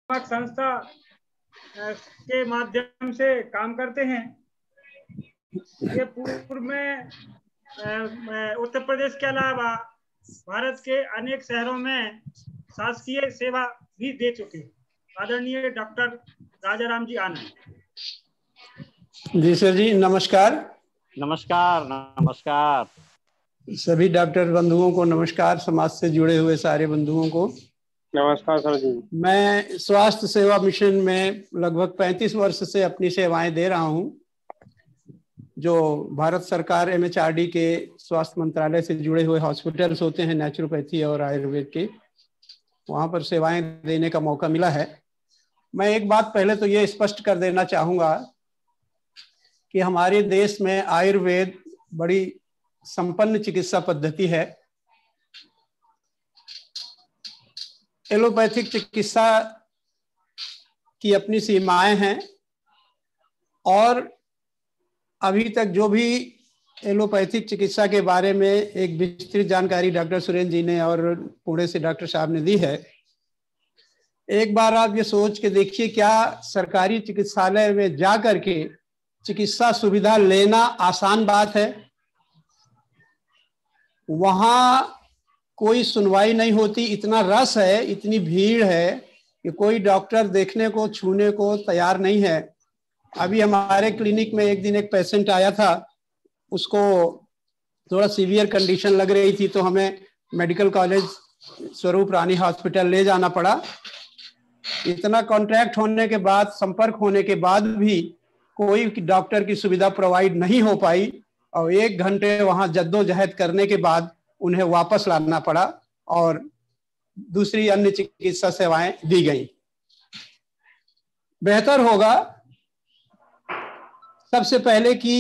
संस्था के माध्यम से काम करते हैं। ये पूर्व में उत्तर प्रदेश के अलावा भारत के अनेक शहरों में शासकीय सेवा भी दे चुके आदरणीय डॉक्टर राजाराम जी आनंद। जी सर जी, नमस्कार। नमस्कार नमस्कार। सभी डॉक्टर बंधुओं को नमस्कार, समाज से जुड़े हुए सारे बंधुओं को नमस्कार सर जी। मैं स्वास्थ्य सेवा मिशन में लगभग 35 वर्ष से अपनी सेवाएं दे रहा हूं, जो भारत सरकार MHRD के स्वास्थ्य मंत्रालय से जुड़े हुए हॉस्पिटल्स होते हैं नेचुरोपैथी और आयुर्वेद के, वहां पर सेवाएं देने का मौका मिला है। मैं एक बात पहले तो ये स्पष्ट कर देना चाहूँगा कि हमारे देश में आयुर्वेद बड़ी संपन्न चिकित्सा पद्धति है। एलोपैथिक चिकित्सा की अपनी सीमाएं हैं और अभी तक जो भी एलोपैथिक चिकित्सा के बारे में एक विस्तृत जानकारी डॉक्टर सुरेंद्र जी ने और पुणे से डॉक्टर साहब ने दी है, एक बार आप ये सोच के देखिए, क्या सरकारी चिकित्सालय में जा करके चिकित्सा सुविधा लेना आसान बात है? वहां कोई सुनवाई नहीं होती, इतना रस है, इतनी भीड़ है कि कोई डॉक्टर देखने को छूने को तैयार नहीं है। अभी हमारे क्लिनिक में एक दिन एक पेशेंट आया था, उसको थोड़ा सीवियर कंडीशन लग रही थी, तो हमें मेडिकल कॉलेज स्वरूप रानी हॉस्पिटल ले जाना पड़ा। इतना कॉन्ट्रैक्ट होने के बाद, संपर्क होने के बाद भी कोई डॉक्टर की सुविधा प्रोवाइड नहीं हो पाई और 1 घंटे वहां जद्दोजहद करने के बाद उन्हें वापस लाना पड़ा और दूसरी अन्य चिकित्सा सेवाएं दी गई। बेहतर होगा सबसे पहले कि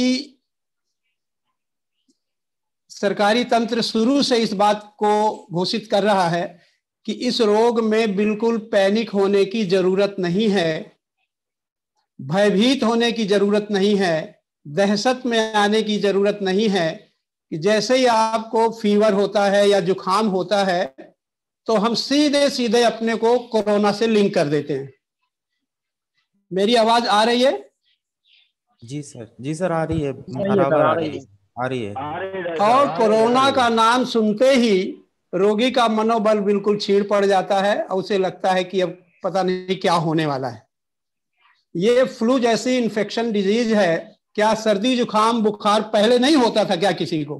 सरकारी तंत्र शुरू से इस बात को घोषित कर रहा है कि इस रोग में बिल्कुल पैनिक होने की जरूरत नहीं है, भयभीत होने की जरूरत नहीं है, दहशत में आने की जरूरत नहीं है कि जैसे ही आपको फीवर होता है या जुकाम होता है तो हम सीधे सीधे अपने को कोरोना से लिंक कर देते हैं। मेरी आवाज आ रही है? जी सर आ रही है, बराबर आ रही है। और कोरोना का नाम सुनते ही रोगी का मनोबल बिल्कुल छीड़ पड़ जाता है और उसे लगता है कि अब पता नहीं क्या होने वाला है। ये फ्लू जैसी इन्फेक्शन डिजीज है। क्या सर्दी जुकाम बुखार पहले नहीं होता था क्या किसी को?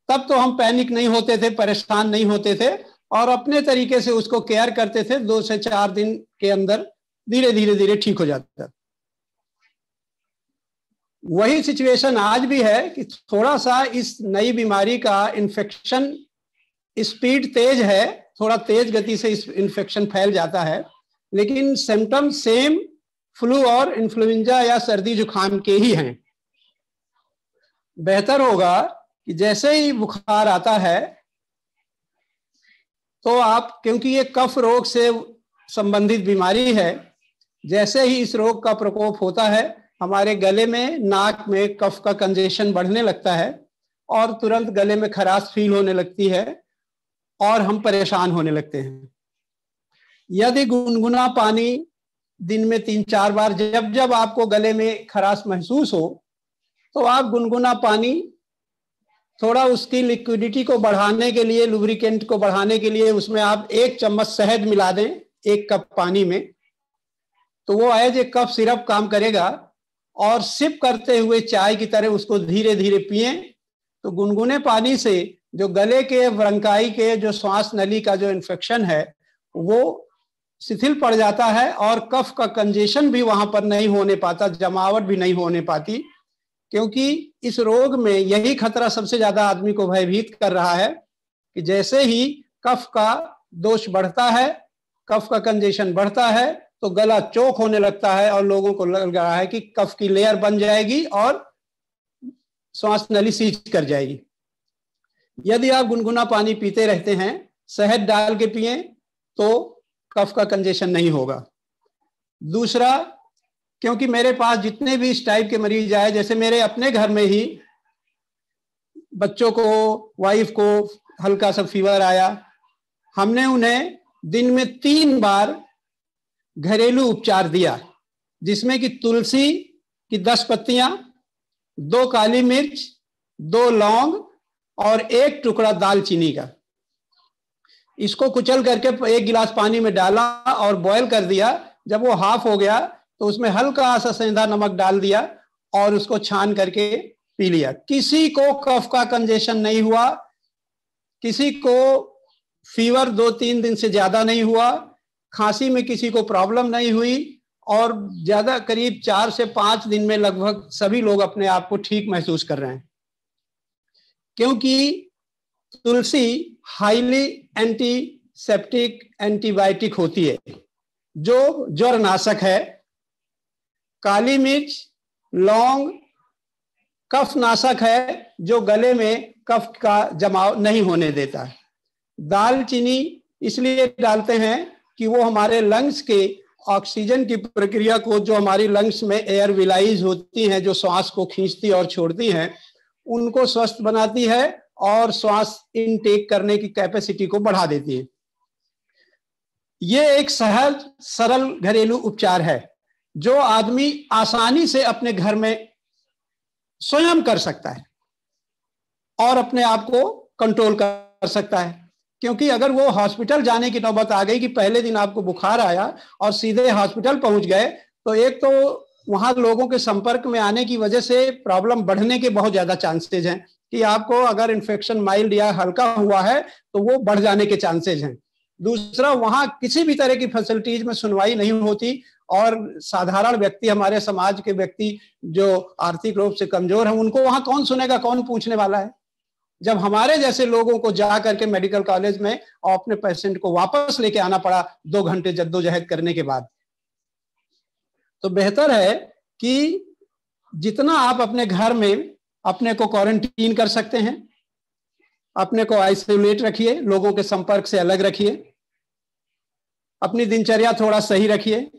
तब तो हम पैनिक नहीं होते थे, परेशान नहीं होते थे और अपने तरीके से उसको केयर करते थे। 2 से 4 दिन के अंदर धीरे धीरे ठीक हो जाता। वही सिचुएशन आज भी है कि थोड़ा सा इस नई बीमारी का इन्फेक्शन स्पीड तेज है, थोड़ा तेज गति से इस इन्फेक्शन फैल जाता है, लेकिन सिम्टम सेम फ्लू और इन्फ्लुएंजा या सर्दी जुकाम के ही हैं। बेहतर होगा कि जैसे ही बुखार आता है तो आप, क्योंकि ये कफ रोग से संबंधित बीमारी है, जैसे ही इस रोग का प्रकोप होता है हमारे गले में, नाक में कफ का कंजेशन बढ़ने लगता है और तुरंत गले में खराश फील होने लगती है और हम परेशान होने लगते हैं। यदि गुनगुना पानी दिन में 3-4 बार, जब आपको गले में खराश महसूस हो तो आप गुनगुना पानी, थोड़ा उसकी लिक्विडिटी को बढ़ाने के लिए, लुब्रिकेंट को बढ़ाने के लिए उसमें आप 1 चम्मच शहद मिला दें 1 कप पानी में, तो वो एज ए कफ सिरप काम करेगा और सिप करते हुए चाय की तरह उसको धीरे धीरे पिएं। तो गुनगुने पानी से जो गले के ब्रंकाई के जो श्वास नली का जो इन्फेक्शन है वो शिथिल पड़ जाता है और कफ का कंजेशन भी वहां पर नहीं होने पाता, जमावट भी नहीं होने पाती। क्योंकि इस रोग में यही खतरा सबसे ज्यादा आदमी को भयभीत कर रहा है कि जैसे ही कफ का दोष बढ़ता है, कफ का कंजेशन बढ़ता है तो गला चोक होने लगता है और लोगों को लग रहा है कि कफ की लेयर बन जाएगी और श्वास नली सीज कर जाएगी। यदि आप गुनगुना पानी पीते रहते हैं, शहद डाल के पिए, तो कफ का कंजेशन नहीं होगा। दूसरा, क्योंकि मेरे पास जितने भी इस टाइप के मरीज आए, जैसे मेरे अपने घर में ही बच्चों को, वाइफ को हल्का सा फीवर आया, हमने उन्हें दिन में 3 बार घरेलू उपचार दिया, जिसमें कि तुलसी की 10 पत्तियां, 2 काली मिर्च, 2 लौंग और 1 टुकड़ा दालचीनी का। इसको कुचल करके 1 गिलास पानी में डाला और बॉयल कर दिया। जब वो हाफ हो गया तो उसमें हल्का सा सेंधा नमक डाल दिया और उसको छान करके पी लिया। किसी को कफ का कंजेशन नहीं हुआ, किसी को फीवर 2-3 दिन से ज्यादा नहीं हुआ, खांसी में किसी को प्रॉब्लम नहीं हुई और ज्यादा करीब 4 से 5 दिन में लगभग सभी लोग अपने आप को ठीक महसूस कर रहे हैं। क्योंकि तुलसी हाईली एंटीसेप्टिक एंटीबायोटिक होती है, जो ज्वर नाशक है। काली मिर्च, लौंग कफ नाशक है, जो गले में कफ का जमाव नहीं होने देता है। दालचीनी इसलिए डालते हैं कि वो हमारे लंग्स के ऑक्सीजन की प्रक्रिया को, जो हमारी लंग्स में एयर विलाइज होती हैं, जो श्वास को खींचती और छोड़ती हैं, उनको स्वस्थ बनाती है और श्वास इनटेक करने की कैपेसिटी को बढ़ा देती है। ये एक सहज सरल घरेलू उपचार है जो आदमी आसानी से अपने घर में स्वयं कर सकता है और अपने आप को कंट्रोल कर सकता है। क्योंकि अगर वो हॉस्पिटल जाने की नौबत आ गई कि पहले दिन आपको बुखार आया और सीधे हॉस्पिटल पहुंच गए, तो एक तो वहां लोगों के संपर्क में आने की वजह से प्रॉब्लम बढ़ने के बहुत ज्यादा चांसेज हैं कि आपको अगर इन्फेक्शन माइल्ड या हल्का हुआ है तो वो बढ़ जाने के चांसेज हैं। दूसरा, वहां किसी भी तरह की फैसिलिटीज में सुनवाई नहीं होती और साधारण व्यक्ति, हमारे समाज के व्यक्ति जो आर्थिक रूप से कमजोर हैं, उनको वहां कौन सुनेगा, कौन पूछने वाला है। जब हमारे जैसे लोगों को जा करके मेडिकल कॉलेज में और अपने पेशेंट को वापस लेके आना पड़ा 2 घंटे जद्दोजहद करने के बाद, तो बेहतर है कि जितना आप अपने घर में अपने को क्वारंटीन कर सकते हैं, अपने को आइसोलेट रखिए, लोगों के संपर्क से अलग रखिए, अपनी दिनचर्या थोड़ा सही रखिए,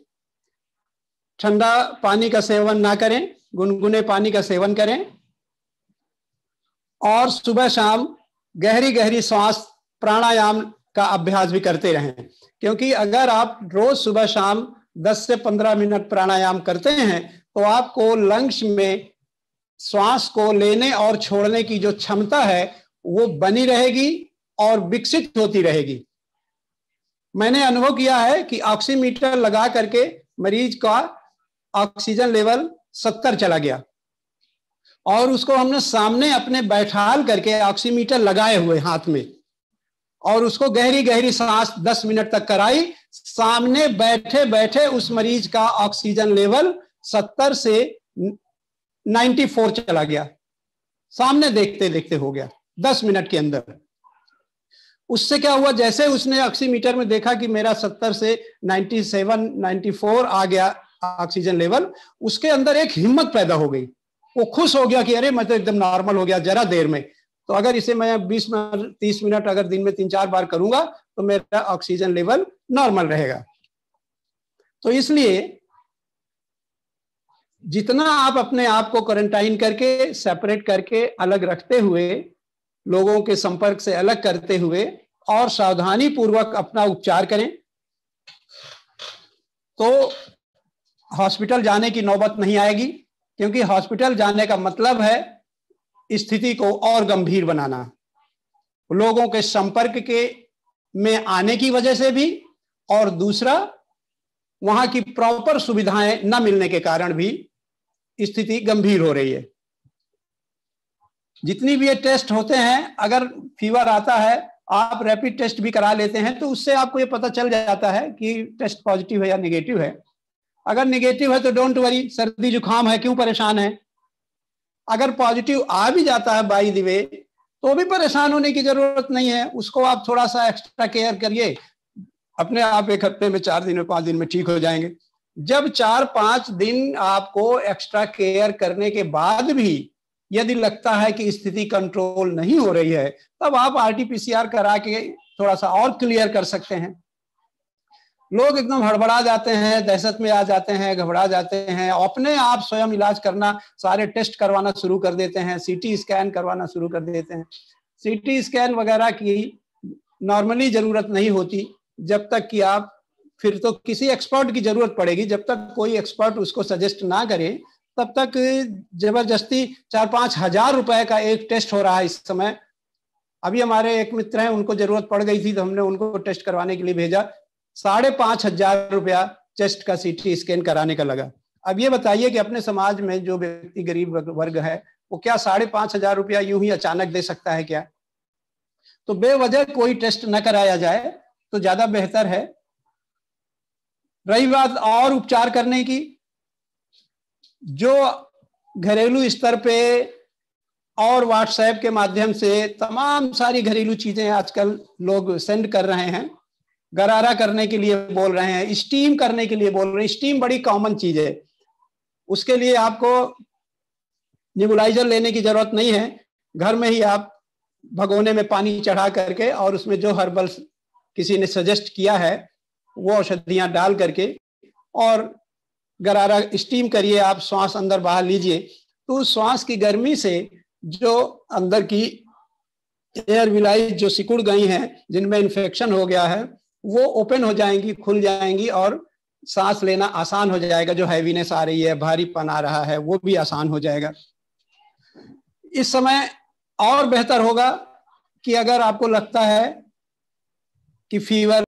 ठंडा पानी का सेवन ना करें, गुनगुने पानी का सेवन करें और सुबह शाम गहरी गहरी सांस प्राणायाम का अभ्यास भी करते रहें। क्योंकि अगर आप रोज सुबह शाम 10 से 15 मिनट प्राणायाम करते हैं तो आपको लंग्स में श्वास को लेने और छोड़ने की जो क्षमता है वो बनी रहेगी और विकसित होती रहेगी। मैंने अनुभव किया है कि ऑक्सीमीटर लगा करके मरीज का ऑक्सीजन लेवल 70 चला गया और उसको हमने सामने अपने बैठाल करके ऑक्सीमीटर लगाए हुए हाथ में और उसको गहरी गहरी सांस 10 मिनट तक कराई। सामने बैठे बैठे उस मरीज का ऑक्सीजन लेवल 70 से 94 चला गया, सामने देखते देखते हो गया 10 मिनट के अंदर। उससे क्या हुआ, जैसे उसने ऑक्सीमीटर में देखा कि मेरा 70 से 97 94 आ गया ऑक्सीजन लेवल, उसके अंदर एक हिम्मत पैदा हो गई। वो खुश हो गया कि अरे मैं तो एकदम नॉर्मल हो गया जरा देर में। तो अगर इसे मैं 20 मिनट 30 मिनट अगर दिन में 3-4 बार करूंगा तो मेरा ऑक्सीजन लेवल नॉर्मल रहेगा। तो इसलिए जितना आप अपने आप को क्वारंटाइन करके, सेपरेट करके, अलग रखते हुए, लोगों के संपर्क से अलग करते हुए और सावधानी पूर्वक अपना उपचार करें तो हॉस्पिटल जाने की नौबत नहीं आएगी। क्योंकि हॉस्पिटल जाने का मतलब है स्थिति को और गंभीर बनाना, लोगों के संपर्क के में आने की वजह से भी, और दूसरा वहां की प्रॉपर सुविधाएं न मिलने के कारण भी स्थिति गंभीर हो रही है। जितनी भी ये टेस्ट होते हैं, अगर फीवर आता है आप रैपिड टेस्ट भी करा लेते हैं तो उससे आपको ये पता चल जाता है कि टेस्ट पॉजिटिव है या निगेटिव है। अगर निगेटिव है तो डोंट वरी, सर्दी जुकाम है, क्यों परेशान है। अगर पॉजिटिव आ भी जाता है बाय द वे तो भी परेशान होने की जरूरत नहीं है, उसको आप थोड़ा सा एक्स्ट्रा केयर करिए, अपने आप 1 हफ्ते में 4 दिन में 5 दिन में ठीक हो जाएंगे। जब 4-5 दिन आपको एक्स्ट्रा केयर करने के बाद भी यदि लगता है कि स्थिति कंट्रोल नहीं हो रही है, तब आप RT-PCR करा के थोड़ा सा और क्लियर कर सकते हैं। लोग एकदम हड़बड़ा जाते हैं, दहशत में आ जाते हैं, घबरा जाते हैं, अपने आप स्वयं इलाज करना, सारे टेस्ट करवाना शुरू कर देते हैं, CT स्कैन करवाना शुरू कर देते हैं। CT स्कैन वगैरह की नॉर्मली जरूरत नहीं होती जब तक कि आप फिर तो किसी एक्सपर्ट की जरूरत पड़ेगी। जब तक कोई एक्सपर्ट उसको सजेस्ट ना करे तब तक जबरदस्ती 4-5 हजार रुपए का एक टेस्ट हो रहा है इस समय। अभी हमारे एक मित्र हैं, उनको जरूरत पड़ गई थी तो हमने उनको टेस्ट करवाने के लिए भेजा। 5,500 रुपया चेस्ट का सीटी स्कैन कराने का लगा। अब ये बताइए कि अपने समाज में जो व्यक्ति गरीब वर्ग है वो क्या 5,500 रुपया यूं ही अचानक दे सकता है क्या? तो बेवजह कोई टेस्ट न कराया जाए तो ज्यादा बेहतर है। रही बात और उपचार करने की, जो घरेलू स्तर पे और व्हाट्सएप के माध्यम से तमाम सारी घरेलू चीजें आजकल लोग सेंड कर रहे हैं। गरारा करने के लिए बोल रहे हैं, स्टीम करने के लिए बोल रहे हैं। स्टीम बड़ी कॉमन चीज है, उसके लिए आपको नेबुलाइजर लेने की जरूरत नहीं है। घर में ही आप भगोने में पानी चढ़ा करके और उसमें जो हर्बल किसी ने सजेस्ट किया है वो औषधियां डाल करके और गरारा स्टीम करिए। आप श्वास अंदर बाहर लीजिए तो उस श्वास की गर्मी से जो अंदर की एयर विलाइज जो सिकुड़ गई हैं, जिनमें इन्फेक्शन हो गया है, वो ओपन हो जाएंगी, खुल जाएंगी और सांस लेना आसान हो जाएगा। जो हैवीनेस आ रही है, भारीपन आ रहा है, वो भी आसान हो जाएगा। इस समय और बेहतर होगा कि अगर आपको लगता है कि फीवर